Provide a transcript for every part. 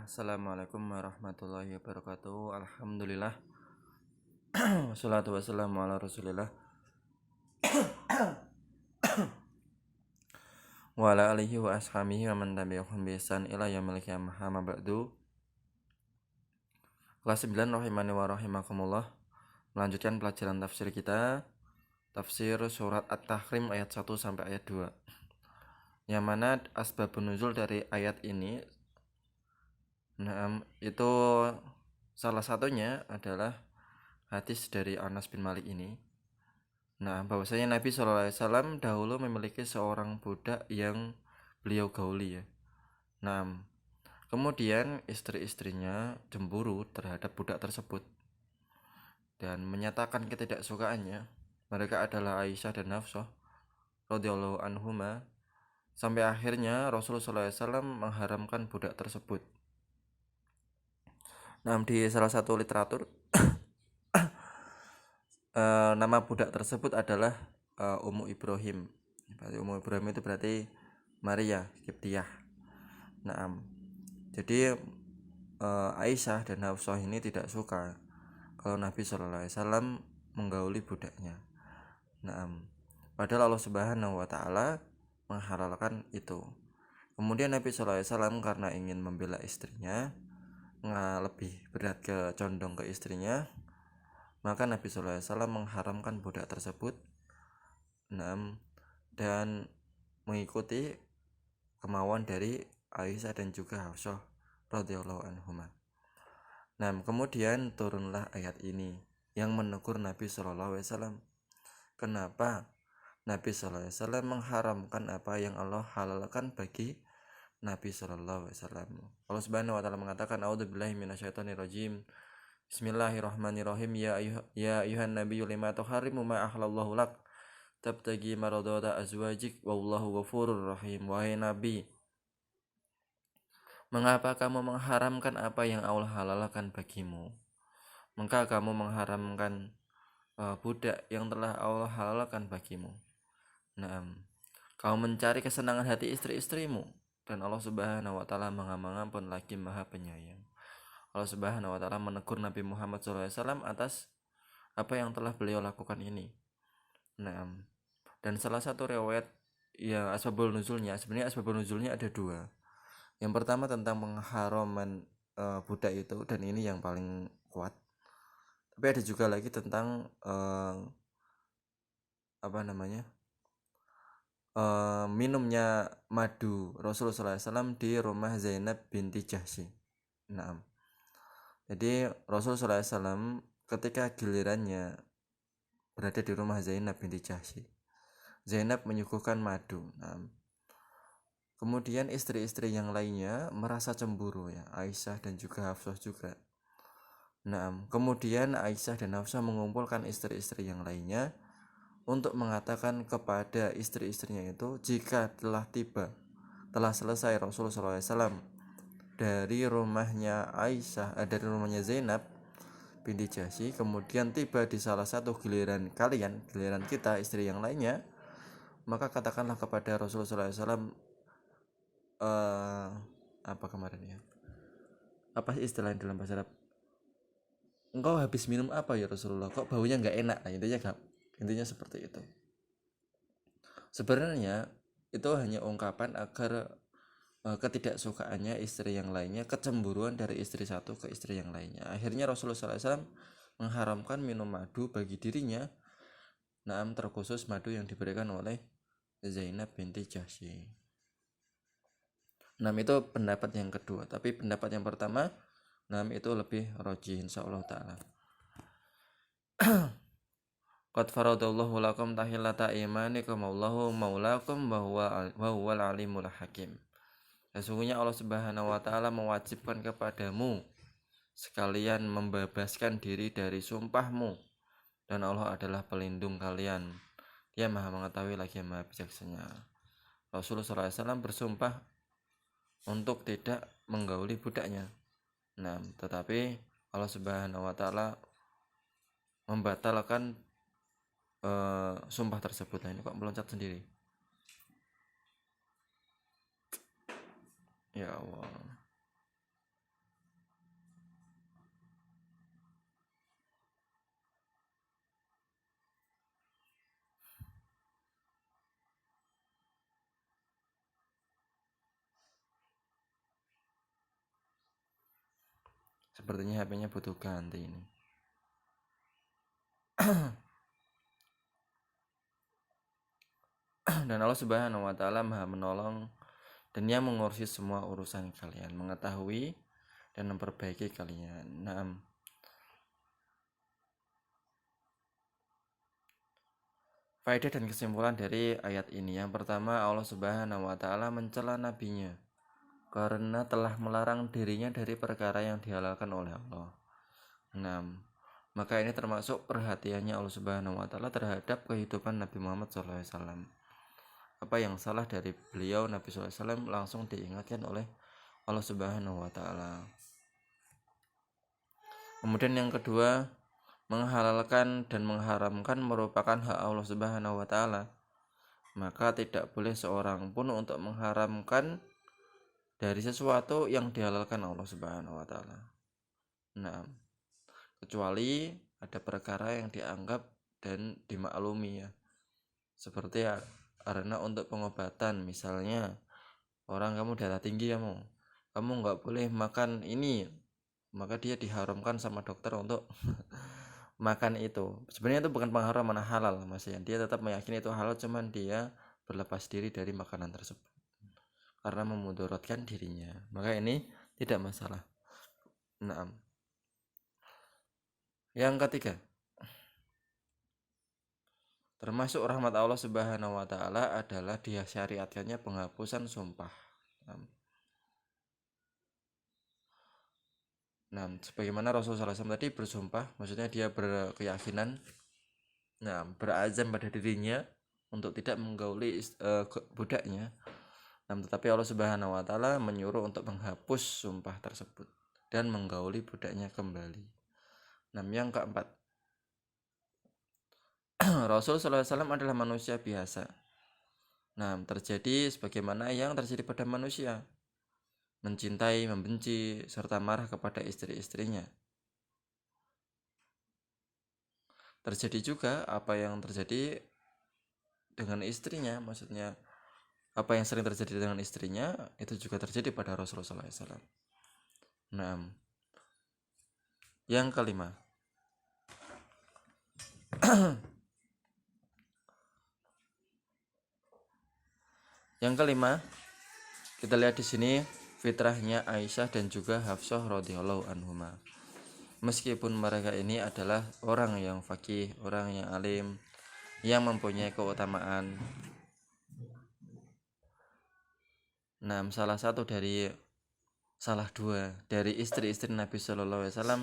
Assalamualaikum warahmatullahi wabarakatuh. Alhamdulillah. Wassalatu wassalamu ala rasulillah wa ala alihi wa ashabihi wa man tabi'ahum bi ihsan ila yaumil qiyamah. Amma ba'du. Kelas 9 rahimani wa rahimakumullah. Melanjutkan pelajaran tafsir kita. Tafsir surat At-Tahrim ayat 1 sampai ayat 2. Yang mana asbabun nuzul dari ayat ini itu salah satunya adalah hadis dari Anas bin Malik ini. Bahwasanya Nabi SAW dahulu memiliki seorang budak yang beliau gauli ya. Kemudian istri-istrinya cemburu terhadap budak tersebut dan menyatakan ketidaksukaannya. Mereka adalah Aisyah dan Hafsah radhiyallahu anhuma. Sampai akhirnya Rasulullah SAW mengharamkan budak tersebut. Di salah satu literatur nama budak tersebut adalah Ummu Ibrahim. Ummu Ibrahim itu berarti Maria Kiptiyah. Jadi Aisyah dan Hafsah ini tidak suka kalau Nabi SAW menggauli budaknya. Padahal Allah Subhanahu wa taala menghalalkan itu. Kemudian Nabi SAW karena ingin membela istrinya, lebih berat condong ke istrinya, maka Nabi SAW mengharamkan budak tersebut dan mengikuti kemauan dari Aisyah dan juga Hafsah radhiyallahu anhuma. Kemudian turunlah ayat ini yang menegur Nabi SAW. Kenapa Nabi SAW mengharamkan apa yang Allah halalkan bagi Nabi SAW? Allah Subhanahu wa taala mengatakan, a'udzubillahi minasyaitonirrajim. Bismillahirrahmanirrahim. Ya ayuhan nabiyyu lima tuharrimu ma ahlallahu lak tabtagi maradata azwajik wallahu ghafurur rahim. Wahai Nabi, mengapa kamu mengharamkan apa yang Allah halalkan bagimu? Mengapa kamu mengharamkan budak yang telah Allah halalkan bagimu? Kau mencari kesenangan hati istri-istrimu, dan Allah Subhanahu wa taala Maha Pengampun lagi Maha Penyayang. Allah Subhanahu wa taala menegur Nabi Muhammad SAW atas apa yang telah beliau lakukan ini. Dan salah satu riwayat yang asbabul nuzulnya, sebenarnya asbabul nuzulnya ada dua. Yang pertama tentang pengharaman budak itu, dan ini yang paling kuat. Tapi ada juga lagi tentang minumnya madu Rasulullah SAW di rumah Zainab binti Jahsy. Jadi Rasulullah SAW ketika gilirannya berada di rumah Zainab binti Jahsy, Zainab menyuguhkan madu. Kemudian istri-istri yang lainnya merasa cemburu ya, Aisyah dan juga Hafsah juga. Kemudian Aisyah dan Hafsah mengumpulkan istri-istri yang lainnya untuk mengatakan kepada istri-istrinya itu, jika telah selesai Rasulullah SAW dari rumahnya Aisyah, dari rumahnya Zainab binti Jahsy, kemudian tiba di salah satu giliran kita istri yang lainnya, maka katakanlah kepada Rasulullah SAW, apa istilahnya dalam bahasa Arab? Engkau habis minum apa ya Rasulullah? Kok baunya nggak enak? Intinya seperti itu. Sebenarnya itu hanya ungkapan agar ketidaksukaannya istri yang lainnya, kecemburuan dari istri satu ke istri yang lainnya. Akhirnya Rasulullah SAW mengharamkan minum madu bagi dirinya, terkhusus madu yang diberikan oleh Zainab binti Jahsy. Itu pendapat yang kedua. Tapi pendapat yang pertama, itu lebih rajih insyaallah taala. Qad faradallahu lakum tahillata imanikum wallahu maulakum wa huwal alimul hakim. Sesungguhnya Allah Subhanahu wa taala mewajibkan kepadamu sekalian membebaskan diri dari sumpahmu, dan Allah adalah pelindung kalian. Dia Maha mengetahui lagi Maha bijaksana. Rasulullah SAW bersumpah untuk tidak menggauli budaknya. Tetapi Allah Subhanahu wa taala membatalkan sumpah tersebut. Ini kok meloncat sendiri? Ya Allah. Sepertinya HP-nya butuh ganti ini. Dan Allah Subhanahu wa taala Maha menolong dan Ia mengurusi semua urusan kalian, mengetahui dan memperbaiki kalian. Naam. Faedah dan kesimpulan dari ayat ini. Yang pertama, Allah Subhanahu wa taala mencela nabinya karena telah melarang dirinya dari perkara yang dihalalkan oleh Allah. 6. Maka ini termasuk perhatiannya Allah Subhanahu wa taala terhadap kehidupan Nabi Muhammad SAW. Apa yang salah dari beliau Nabi SAW langsung diingatkan oleh Allah Subhanahu wa taala. Kemudian yang kedua, menghalalkan dan mengharamkan merupakan hak Allah Subhanahu wa taala. Maka tidak boleh seorang pun untuk mengharamkan dari sesuatu yang dihalalkan Allah Subhanahu wa taala. Nah, kecuali ada perkara yang dianggap dan dimaklumi ya. Seperti ya, karena untuk pengobatan, misalnya orang kamu darah tinggi kamu nggak boleh makan ini, maka dia diharamkan sama dokter untuk makan itu. Sebenarnya itu bukan pengharaman, halal mas ya. Dia tetap meyakini itu halal, cuman dia berlepas diri dari makanan tersebut karena memudaratkan dirinya, maka ini tidak masalah. Nah, yang ketiga, termasuk rahmat Allah Subhanahu wa taala adalah disyariatkannya penghapusan sumpah. Nah, sebagaimana Rasulullah SAW tadi bersumpah, maksudnya dia berkeyakinan, berazam pada dirinya untuk tidak menggauli budaknya. Tetapi Allah Subhanahu wa taala menyuruh untuk menghapus sumpah tersebut dan menggauli budaknya kembali. Yang keempat, Rasul SAW adalah manusia biasa. Terjadi sebagaimana yang terjadi pada manusia, mencintai, membenci, serta marah kepada istri-istrinya. Terjadi juga apa yang terjadi dengan istrinya, maksudnya apa yang sering terjadi dengan istrinya itu juga terjadi pada Rasulullah SAW. Yang kelima, kita lihat di sini fitrahnya Aisyah dan juga Hafsah radhiyallahu anhuma. Meskipun mereka ini adalah orang yang faqih, orang yang alim, yang mempunyai keutamaan. Salah dua dari istri-istri Nabi Shallallahu Alaihi Wasallam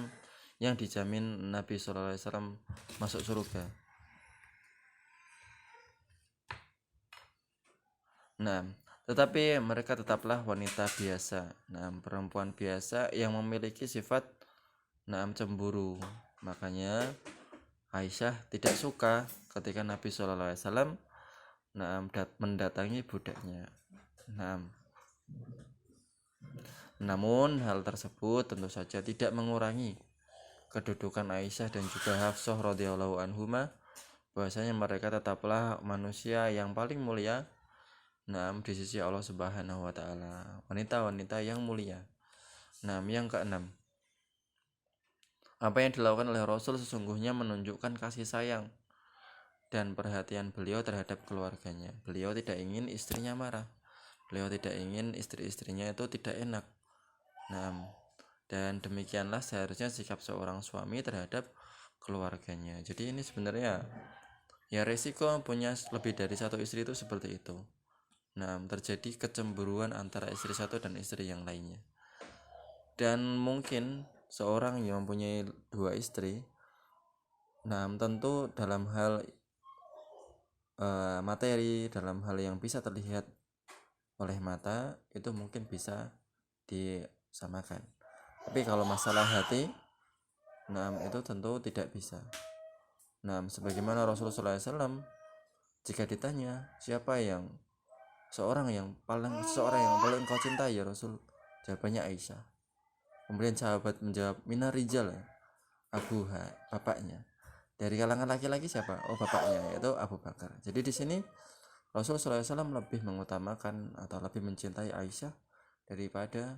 yang dijamin Nabi Shallallahu Alaihi Wasallam masuk surga. Tetapi mereka tetaplah wanita biasa, perempuan biasa yang memiliki sifat cemburu. Makanya Aisyah tidak suka ketika Nabi Shallallahu Alaihi Wasallam mendatangi budaknya. Namun hal tersebut tentu saja tidak mengurangi kedudukan Aisyah dan juga Hafsah radhiyallahu anhuma, bahwasanya mereka tetaplah manusia yang paling mulia di sisi Allah Subhanahu wa taala, wanita-wanita yang mulia. Yang keenam, apa yang dilakukan oleh Rasul sesungguhnya menunjukkan kasih sayang dan perhatian beliau terhadap keluarganya. Beliau tidak ingin istrinya marah, beliau tidak ingin istri-istrinya itu tidak enak. Dan demikianlah seharusnya sikap seorang suami terhadap keluarganya. Jadi ini sebenarnya ya resiko punya lebih dari satu istri itu seperti itu. Terjadi kecemburuan antara istri satu dan istri yang lainnya. Dan mungkin seorang yang mempunyai dua istri, tentu dalam hal materi, dalam hal yang bisa terlihat oleh mata itu mungkin bisa disamakan. Tapi kalau masalah hati, itu tentu tidak bisa. Sebagaimana Rasulullah SAW jika ditanya seorang yang paling kau cintai ya Rasul, jawabannya Aisyah. Kemudian sahabat menjawab minar rijal, abuha, bapaknya. Dari kalangan laki-laki siapa? Oh, bapaknya, yaitu Abu Bakar. Jadi di sini Rasulullah SAW lebih mengutamakan atau lebih mencintai Aisyah daripada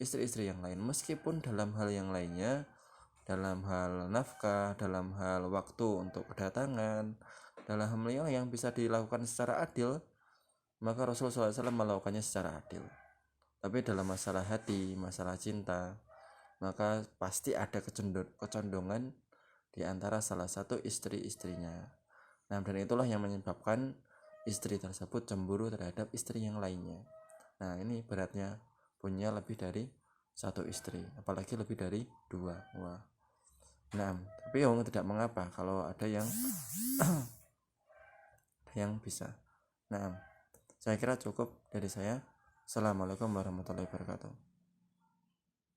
istri-istri yang lain, meskipun dalam hal yang lainnya, dalam hal nafkah, dalam hal waktu untuk kedatangan, dalam hal yang bisa dilakukan secara adil, maka Rasulullah SAW melakukannya secara adil. Tapi dalam masalah hati, masalah cinta, maka pasti ada kecondongan di antara salah satu istri-istrinya. Nah, dan itulah yang menyebabkan istri tersebut cemburu terhadap istri yang lainnya. Nah, ini beratnya punya lebih dari satu istri, apalagi lebih dari dua. Wah. Nah, tapi tidak mengapa kalau ada yang bisa. Nah, saya kira cukup dari saya. Assalamualaikum warahmatullahi wabarakatuh.